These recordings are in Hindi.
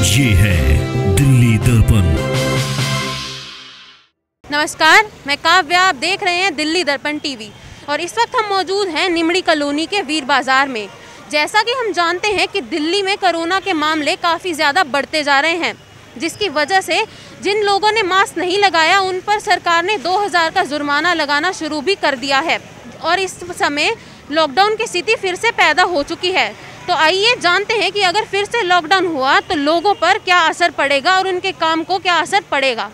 ये है दिल्ली दर्पण। नमस्कार, मैं काव्या, आप देख रहे हैं दिल्ली दर्पण टीवी और इस वक्त हम मौजूद हैं निमड़ी कॉलोनी के वीर बाजार में। जैसा कि हम जानते हैं कि दिल्ली में कोरोना के मामले काफ़ी ज़्यादा बढ़ते जा रहे हैं, जिसकी वजह से जिन लोगों ने मास्क नहीं लगाया उन पर सरकार ने 2000 का जुर्माना लगाना शुरू भी कर दिया है और इस समय लॉकडाउन की स्थिति फिर से पैदा हो चुकी है। तो आइए जानते हैं कि अगर फिर से लॉकडाउन हुआ तो लोगों पर क्या असर पड़ेगा और उनके काम को क्या असर पड़ेगा।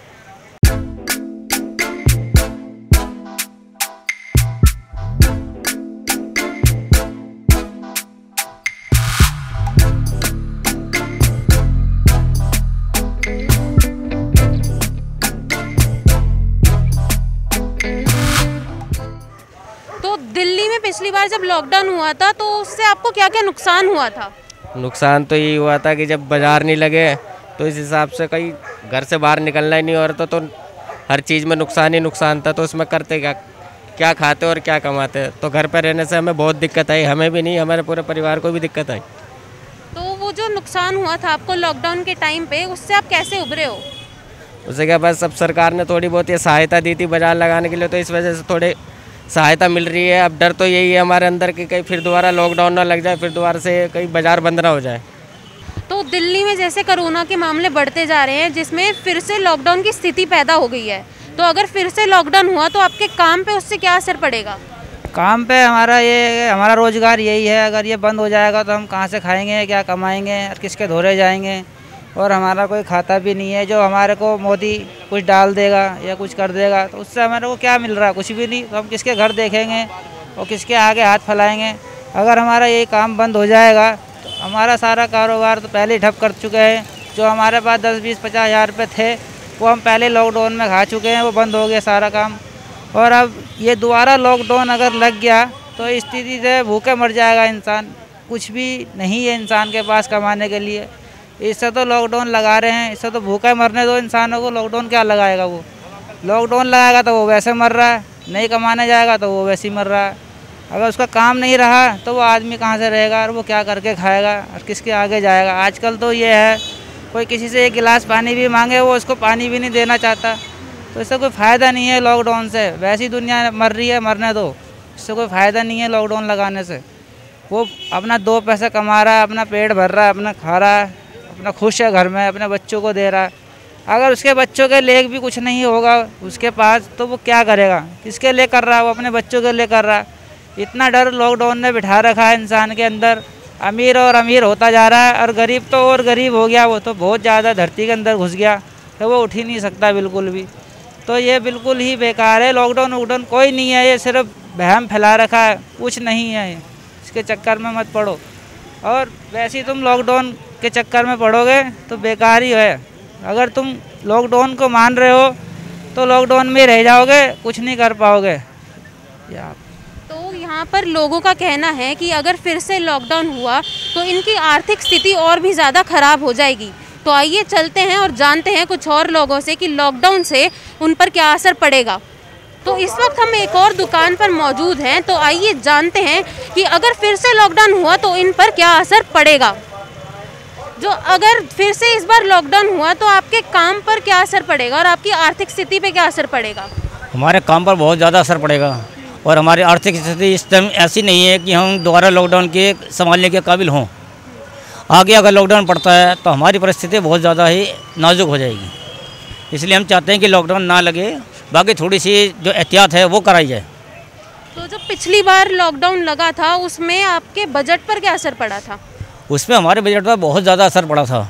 तो दिल्ली में पिछली बार जब लॉकडाउन हुआ था तो उससे आपको क्या क्या नुकसान हुआ था? नुकसान तो यही हुआ था कि जब बाज़ार नहीं लगे तो इस हिसाब से कहीं घर से बाहर निकलना ही नहीं हो रहा था, तो हर चीज़ में नुकसान ही नुकसान था। तो उसमें करते क्या खाते और क्या कमाते। तो घर पर रहने से हमें बहुत दिक्कत आई, हमें भी नहीं हमारे पूरे परिवार को भी दिक्कत आई। तो वो जो नुकसान हुआ था आपको लॉकडाउन के टाइम पे, उससे आप कैसे उभरे हो? उससे क्या, बस सब सरकार ने थोड़ी बहुत ये सहायता दी थी बाज़ार लगाने के लिए, तो इस वजह से थोड़े सहायता मिल रही है। अब डर तो यही है हमारे अंदर कि कहीं फिर दोबारा लॉकडाउन ना लग जाए, फिर दोबारा से कहीं बाज़ार बंद ना हो जाए। तो दिल्ली में जैसे कोरोना के मामले बढ़ते जा रहे हैं, जिसमें फिर से लॉकडाउन की स्थिति पैदा हो गई है, तो अगर फिर से लॉकडाउन हुआ तो आपके काम पे उससे क्या असर पड़ेगा? काम पे हमारा रोज़गार यही है। अगर ये बंद हो जाएगा तो हम कहाँ से खाएंगे, क्या कमाएंगे और किसके धोरे जाएंगे। और हमारा कोई खाता भी नहीं है। जो हमारे को मोदी कुछ डाल देगा या कुछ कर देगा तो उससे हमारे को क्या मिल रहा है? कुछ भी नहीं। तो हम किसके घर देखेंगे और किसके आगे हाथ फैलाएंगे? अगर हमारा ये काम बंद हो जाएगा तो हमारा सारा कारोबार तो पहले ही ठप कर चुके हैं। जो हमारे पास 10, 20, 50 हज़ार रुपये थे वो हम पहले लॉकडाउन में खा चुके हैं, वो बंद हो गया सारा काम। और अब ये दोबारा लॉकडाउन अगर लग गया तो इस स्थिति से भूखे मर जाएगा इंसान। कुछ भी नहीं है इंसान के पास कमाने के लिए। इससे तो लॉकडाउन लगा रहे हैं, इससे तो भूखे मरने दो इंसानों को। लॉकडाउन क्या लगाएगा? वो लॉकडाउन लगाएगा तो वो वैसे मर रहा है, नहीं कमाने जाएगा तो वो वैसे ही मर रहा है। अगर उसका काम नहीं रहा तो वो आदमी कहाँ से रहेगा और वो क्या करके खाएगा और किसके आगे जाएगा? आजकल तो ये है, कोई किसी से एक गिलास पानी भी मांगे वो उसको पानी भी नहीं देना चाहता। तो इससे कोई फ़ायदा नहीं है लॉकडाउन से। वैसी दुनिया मर रही है, मरने दो। इससे कोई फ़ायदा नहीं है लॉकडाउन लगाने से। वो अपना 2 पैसे कमा रहा है, अपना पेट भर रहा है, अपना खा रहा है, अपना खुश है घर में, अपने बच्चों को दे रहा है। अगर उसके बच्चों के लिए भी कुछ नहीं होगा उसके पास तो वो क्या करेगा? किसके लिए कर रहा है? वो अपने बच्चों के लिए कर रहा है। इतना डर लॉकडाउन ने बिठा रखा है इंसान के अंदर। अमीर और अमीर होता जा रहा है और गरीब तो और गरीब हो गया। वो तो बहुत ज़्यादा धरती के अंदर घुस गया, तो वो उठ ही नहीं सकता बिल्कुल भी। तो ये बिल्कुल ही बेकार है। लॉकडाउन वॉकडाउन कोई नहीं है, ये सिर्फ वहम फैला रखा है, कुछ नहीं है। इसके चक्कर में मत पड़ो। और वैसे ही तुम लॉकडाउन के चक्कर में पड़ोगे तो बेकार ही है। अगर तुम लॉकडाउन को मान रहे हो तो लॉकडाउन में रह जाओगे, कुछ नहीं कर पाओगे। तो यहाँ पर लोगों का कहना है कि अगर फिर से लॉकडाउन हुआ तो इनकी आर्थिक स्थिति और भी ज़्यादा खराब हो जाएगी। तो आइए चलते हैं और जानते हैं कुछ और लोगों से कि लॉकडाउन से उन पर क्या असर पड़ेगा। तो इस वक्त हम एक और दुकान पर मौजूद हैं, तो आइए जानते हैं कि अगर फिर से लॉकडाउन हुआ तो इन पर क्या असर पड़ेगा। जो अगर फिर से इस बार लॉकडाउन हुआ तो आपके काम पर क्या असर पड़ेगा और आपकी आर्थिक स्थिति पे क्या असर पड़ेगा? हमारे काम पर बहुत ज़्यादा असर पड़ेगा और हमारी आर्थिक स्थिति इस टाइम ऐसी नहीं है कि हम दोबारा लॉकडाउन के संभालने के काबिल हों। आगे अगर लॉकडाउन पड़ता है तो हमारी परिस्थिति बहुत ज़्यादा ही नाजुक हो जाएगी। इसलिए हम चाहते हैं कि लॉकडाउन ना लगे, बाकी थोड़ी सी जो एहतियात है वो कराई जाए। तो जब पिछली बार लॉकडाउन लगा था उसमें आपके बजट पर क्या असर पड़ा था? उसमें हमारे बजट पर बहुत ज़्यादा असर पड़ा था।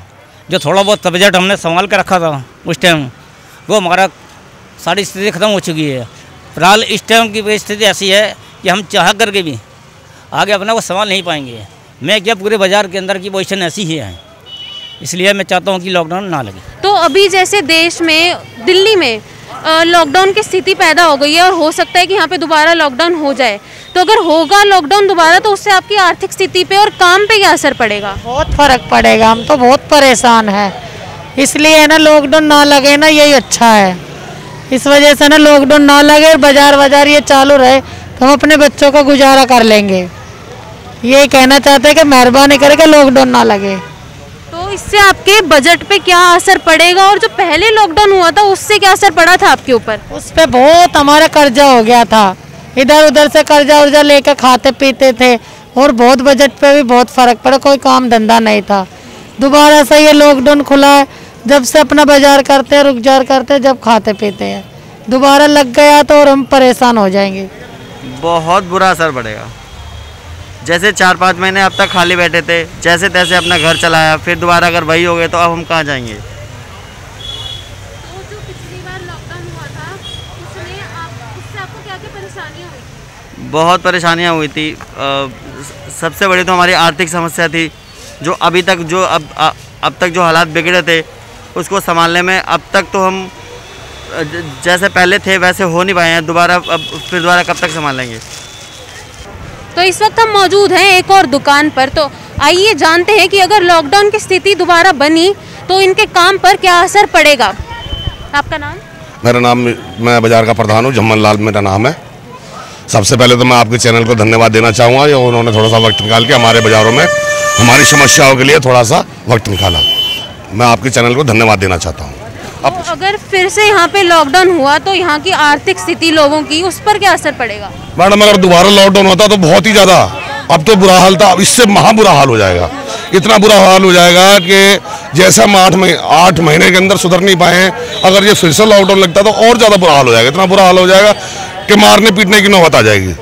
जो थोड़ा बहुत बजट हमने संभाल कर रखा था उस टाइम, वो हमारा सारी स्थिति ख़त्म हो चुकी है। फिलहाल इस टाइम की परिस्थिति ऐसी है कि हम चाह करके भी आगे अपना को संभाल नहीं पाएंगे। मैं क्या, पूरे बाज़ार के अंदर की पोजीशन ऐसी ही है। इसलिए मैं चाहता हूँ कि लॉकडाउन ना लगे। तो अभी जैसे देश में, दिल्ली में लॉकडाउन की स्थिति पैदा हो गई है और हो सकता है कि यहाँ पे दोबारा लॉकडाउन हो जाए, तो अगर होगा लॉकडाउन दोबारा तो उससे आपकी आर्थिक स्थिति पे और काम पे क्या असर पड़ेगा? बहुत फर्क पड़ेगा। हम तो बहुत परेशान हैं, इसलिए है ना लॉकडाउन ना लगे ना, यही अच्छा है। इस वजह से ना लॉकडाउन ना लगे, बाजार ये चालू रहे तो हम अपने बच्चों का गुजारा कर लेंगे। ये कहना चाहते हैं कि मेहरबानी करके लॉकडाउन ना लगे। तो तो इससे आपके बजट पे क्या असर पड़ेगा, और जो पहले लॉकडाउन हुआ था उससे क्या असर पड़ा था आपके ऊपर? उस पे बहुत हमारा कर्जा हो गया था, इधर उधर से कर्जा उर्जा लेकर खाते पीते थे, और बहुत बजट पे भी बहुत फर्क पड़ा, कोई काम धंधा नहीं था। दोबारा से ये लॉकडाउन खुला है, जब से अपना बाजार करते हैं, रुकजार करते हैं, जब खाते पीते हैं, दोबारा लग गया तो और हम परेशान हो जाएंगे। बहुत बुरा असर पड़ेगा। जैसे 4-5 महीने अब तक खाली बैठे थे, जैसे तैसे अपना घर चलाया, फिर दोबारा अगर वही हो गए तो अब हम कहाँ जाएंगे? तो जो पिछली बार लॉकडाउन हुआ था उससे आपको क्या क्या परेशानियाँ हुई थी? बहुत परेशानियाँ हुई थी। सबसे बड़ी तो हमारी आर्थिक समस्या थी, जो अभी तक अब तक जो हालात बिगड़े थे उसको संभालने में अब तक तो हम जैसे पहले थे वैसे हो नहीं पाए हैं। फिर दोबारा कब तक संभालेंगे? तो इस वक्त हम मौजूद हैं एक और दुकान पर, तो आइए जानते हैं कि अगर लॉकडाउन की स्थिति दोबारा बनी तो इनके काम पर क्या असर पड़ेगा। आपका नाम? मेरा नाम, मैं बाजार का प्रधान हूँ, जम्मन लाल मेरा नाम है। सबसे पहले तो मैं आपके चैनल को धन्यवाद देना चाहूँगा, जो उन्होंने थोड़ा सा वक्त निकाल के हमारे बाज़ारों में हमारी समस्याओं के लिए थोड़ा सा वक्त निकाला। मैं आपके चैनल को धन्यवाद देना चाहता हूँ। तो अगर फिर से यहाँ पे लॉकडाउन हुआ तो यहाँ की आर्थिक स्थिति लोगों की, उस पर क्या असर पड़ेगा? मैडम, अगर दोबारा लॉकडाउन होता तो बहुत ही ज़्यादा, अब तो बुरा हाल था, अब इससे महा बुरा हाल हो जाएगा। इतना बुरा हाल हो जाएगा कि जैसा हम 8 महीने के अंदर सुधर नहीं पाए हैं, अगर ये फिर से लॉकडाउन लगता तो और ज़्यादा बुरा हाल हो जाएगा। इतना बुरा हाल हो जाएगा कि मारने पीटने की नौबत आ जाएगी,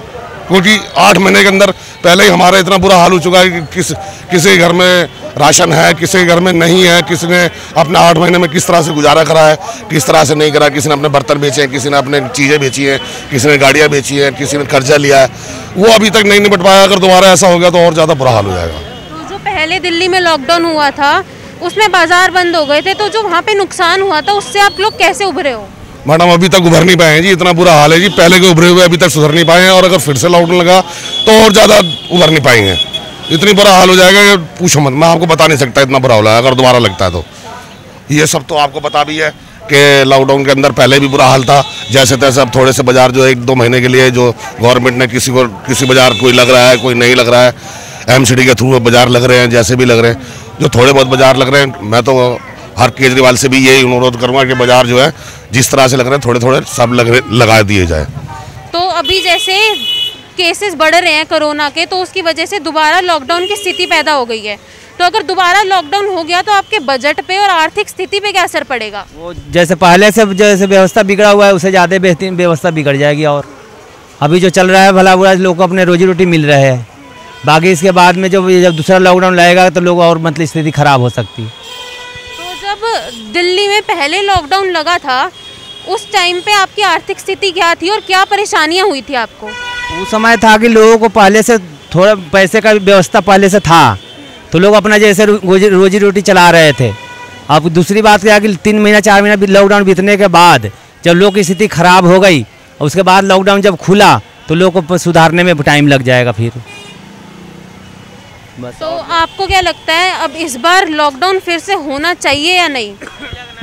क्योंकि 8 महीने के अंदर पहले ही हमारा इतना बुरा हाल हो चुका है कि किसी घर में राशन है, किसी घर में नहीं है, किसी ने अपने 8 महीने में किस तरह से गुजारा करा है, किस तरह से नहीं करा। किसी ने अपने बर्तन बेचे हैं, किसी ने अपने चीज़ें बेची हैं, किसी ने गाड़ियाँ बेची हैं, किसी ने कर्जा लिया है, वो अभी तक नहीं निपट पाया। अगर दोबारा ऐसा हो गया तो और ज़्यादा बुरा हाल हो जाएगा। तो जो पहले दिल्ली में लॉकडाउन हुआ था उसमें बाजार बंद हो गए थे, तो जो वहाँ पे नुकसान हुआ था उससे आप लोग कैसे उभरे हो? मैडम, अभी तक उभर नहीं पाए हैं जी, इतना बुरा हाल है जी। पहले के उभरे हुए अभी तक सुधर नहीं पाए हैं, और अगर फिर से लॉकडाउन लगा तो और ज़्यादा उभर नहीं पाएंगे। इतनी बुरा हाल हो जाएगा कि पूछो मत, मैं आपको बता नहीं सकता इतना बुरा हाल है अगर दोबारा लगता है तो। ये सब तो आपको पता भी है कि लॉकडाउन के अंदर पहले भी बुरा हाल था। जैसे तैसे अब थोड़े से बाजार जो 1-2 महीने के लिए जो गवर्नमेंट ने किसी बाजार कोई लग रहा है, कोई नहीं लग रहा है, MCD के थ्रू बाजार लग रहे हैं, जैसे भी लग रहे हैं, जो थोड़े बहुत बाजार लग रहे हैं, मैं तो हर केजरीवाल से भी यही अनुरोध करूँगा कि बाजार जो है जिस तरह से लग रहे हैं थोड़े थोड़े सब लगा दिए जाए। तो अभी जैसे केसेस बढ़ रहे हैं कोरोना के, तो उसकी वजह से दोबारा लॉकडाउन की स्थिति पैदा हो गई है। तो अगर दोबारा लॉकडाउन हो गया तो आपके बजट पे और आर्थिक स्थिति पे क्या असर पड़ेगा? वो जैसे पहले से जैसे व्यवस्था बिगड़ा हुआ है उससे ज़्यादा बेहतरीन व्यवस्था बिगड़ जाएगी। और अभी जो चल रहा है भला बुरा, लोगों को अपने रोजी रोटी मिल रहे हैं। बाकी इसके बाद में जब दूसरा लॉकडाउन लगेगा तो लोग और मतलब स्थिति खराब हो सकती है। तो जब दिल्ली में पहले लॉकडाउन लगा था उस टाइम पे आपकी आर्थिक स्थिति क्या थी और क्या परेशानियां हुई थी आपको? उस समय था कि लोगों को पहले से थोड़ा पैसे का व्यवस्था पहले से था, तो लोग अपना जैसे रोजी रोटी चला रहे थे। अब दूसरी बात क्या कि 3 महीना 4 महीना लॉकडाउन बीतने के बाद जब लोग की स्थिति खराब हो गई, उसके बाद लॉकडाउन जब खुला तो लोग को सुधारने में टाइम लग जाएगा फिर। तो आपको क्या लगता है अब इस बार लॉकडाउन फिर से होना चाहिए या नहीं?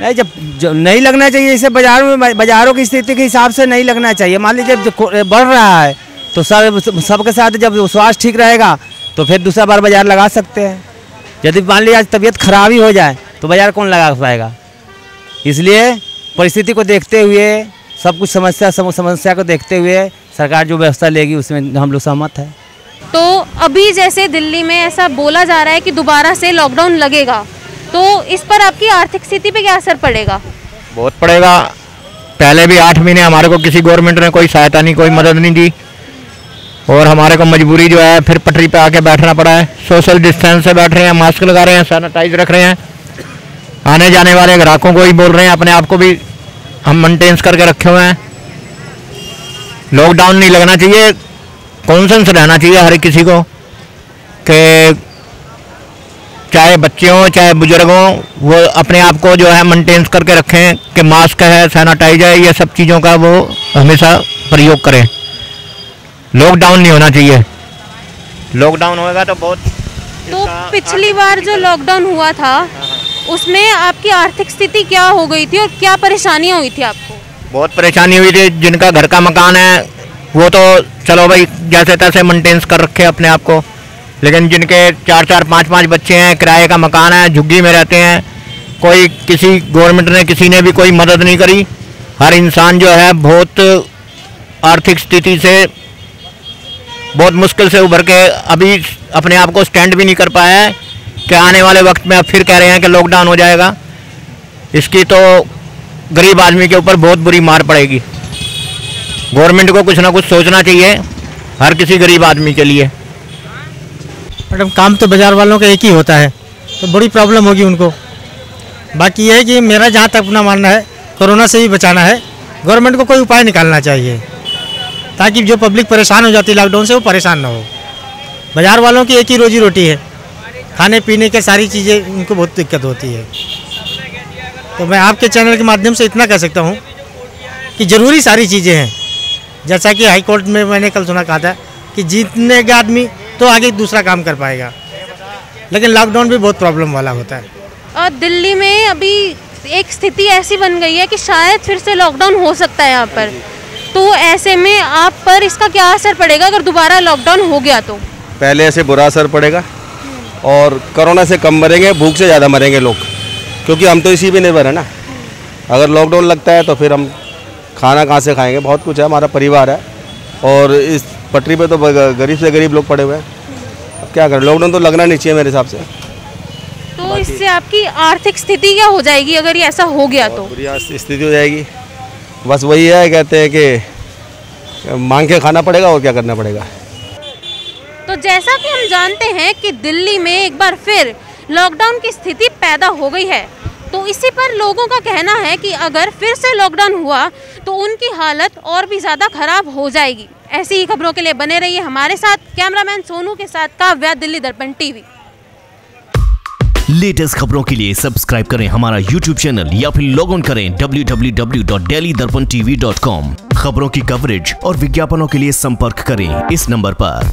नहीं, जब नहीं लगना चाहिए, इसे बाजारों की स्थिति के हिसाब से नहीं लगना चाहिए। मान लीजिए जब बढ़ रहा है तो सबके साथ जब स्वास्थ्य ठीक रहेगा तो फिर दूसरा बार बाजार लगा सकते हैं। यदि मान लीजिए आज तबीयत खराब ही हो जाए तो बाजार कौन लगा पाएगा? इसलिए परिस्थिति को देखते हुए, सब कुछ समस्या को देखते हुए सरकार जो व्यवस्था लेगी उसमें हम लोग सहमत है। तो अभी जैसे दिल्ली में ऐसा बोला जा रहा है कि दोबारा से लॉकडाउन लगेगा, तो इस पर आपकी आर्थिक स्थिति पे क्या असर पड़ेगा? बहुत पड़ेगा। पहले भी 8 महीने हमारे को किसी गवर्नमेंट ने कोई सहायता नहीं, कोई मदद नहीं दी, और हमारे को मजबूरी जो है फिर पटरी पे आके बैठना पड़ा है। सोशल डिस्टेंस से बैठ रहे हैं, मास्क लगा रहे हैं, सैनिटाइज रख रहे हैं। आने जाने वाले ग्राहकों को ही बोल रहे हैं, अपने आप को भी हम मेंटेन करके रखे हुए हैं। लॉकडाउन नहीं लगना चाहिए, कॉन्सेंस रहना चाहिए हर किसी को कि चाहे बच्चे हों चाहे बुजुर्ग हों, वो अपने आप को जो है मेंटेन करके रखें कि मास्क है, सैनिटाइज है, ये सब चीज़ों का वो हमेशा प्रयोग करें। लॉकडाउन नहीं होना चाहिए। लॉकडाउन होएगा तो बहुत। तो पिछली बार जो लॉकडाउन हुआ था उसमें आपकी आर्थिक स्थिति क्या हो गई थी और क्या परेशानियां हुई थी आपको? बहुत परेशानी हुई थी। जिनका घर का मकान है वो तो चलो भाई जैसे तैसे मेंटेन कर रखे अपने आप को, लेकिन जिनके 4-4, 5-5 बच्चे हैं, किराए का मकान है, झुग्गी में रहते हैं, कोई किसी गवर्नमेंट ने किसी ने भी कोई मदद नहीं करी। हर इंसान जो है बहुत आर्थिक स्थिति से बहुत मुश्किल से उभर के अभी अपने आप को स्टैंड भी नहीं कर पाया है कि आने वाले वक्त में अब फिर कह रहे हैं कि लॉकडाउन हो जाएगा। इसकी तो गरीब आदमी के ऊपर बहुत बुरी मार पड़ेगी। गवर्नमेंट को कुछ ना कुछ सोचना चाहिए हर किसी गरीब आदमी के लिए। मैडम काम तो बाज़ार वालों का एक ही होता है, तो बड़ी प्रॉब्लम होगी उनको। बाकी ये है कि मेरा जहाँ तक अपना मानना है, कोरोना से भी बचाना है, गवर्नमेंट को कोई उपाय निकालना चाहिए ताकि जो पब्लिक परेशान हो जाती है लॉकडाउन से वो परेशान ना हो। बाज़ार वालों की एक ही रोजी रोटी है, खाने पीने के सारी चीज़ें उनको बहुत दिक्कत होती है। तो मैं आपके चैनल के माध्यम से इतना कह सकता हूँ कि ज़रूरी सारी चीज़ें हैं। जैसा कि हाई कोर्ट में मैंने कल सुना कहा था कि जीतने का आदमी तो आगे दूसरा काम कर पाएगा, लेकिन लॉकडाउन भी बहुत प्रॉब्लम वाला होता है। और दिल्ली में अभी एक स्थिति ऐसी बन गई है कि शायद फिर से लॉकडाउन हो सकता है यहाँ पर, तो ऐसे में आप पर इसका क्या असर पड़ेगा अगर दोबारा लॉकडाउन हो गया तो? पहले ऐसे बुरा असर पड़ेगा और कोरोना से कम मरेंगे, भूख से ज़्यादा मरेंगे लोग, क्योंकि हम तो इसी पे निर्भर है ना। अगर लॉकडाउन लगता है तो फिर हम खाना कहाँ से खाएंगे? बहुत कुछ है, हमारा परिवार है और इस पटरी पे तो गरीब से गरीब लोग पड़े हुए हैं। अब क्या करें, लॉकडाउन तो लगना नहीं चाहिए मेरे हिसाब से। तो इससे आपकी आर्थिक स्थिति क्या हो जाएगी अगर ये ऐसा हो गया तो? बुरी स्थिति हो जाएगी। बस वही है, कहते हैं कि मांग के खाना पड़ेगा और क्या करना पड़ेगा। तो जैसा कि हम जानते हैं कि दिल्ली में एक बार फिर लॉकडाउन की स्थिति पैदा हो गई है, तो इसी पर लोगों का कहना है कि अगर फिर से लॉकडाउन हुआ तो उनकी हालत और भी ज़्यादा खराब हो जाएगी। ऐसी ही खबरों के लिए बने रहिए हमारे साथ। कैमरामैन सोनू के साथ काव्या, दिल्ली दर्पण टीवी। लेटेस्ट खबरों के लिए सब्सक्राइब करें हमारा YouTube चैनल या फिर लॉग ऑन करें www.delhidarpantv.com। खबरों की कवरेज और विज्ञापनों के लिए संपर्क करें इस नंबर पर।